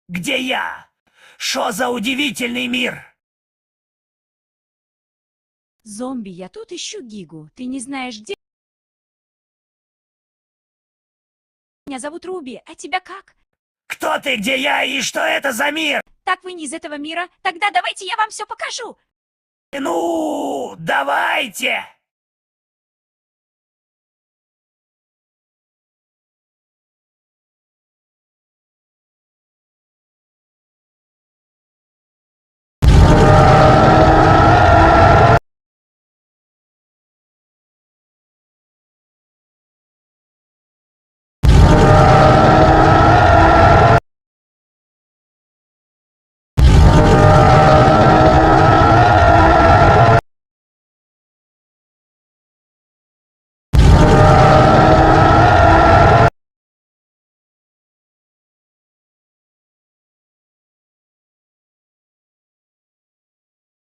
Где я? Что за удивительный мир? Зомби, я тут ищу Гигу. Ты не знаешь, где? Меня зовут Руби, а тебя как? Кто ты, где я и что это за мир? Так вы не из этого мира? Тогда давайте я вам все покажу. Ну, давайте!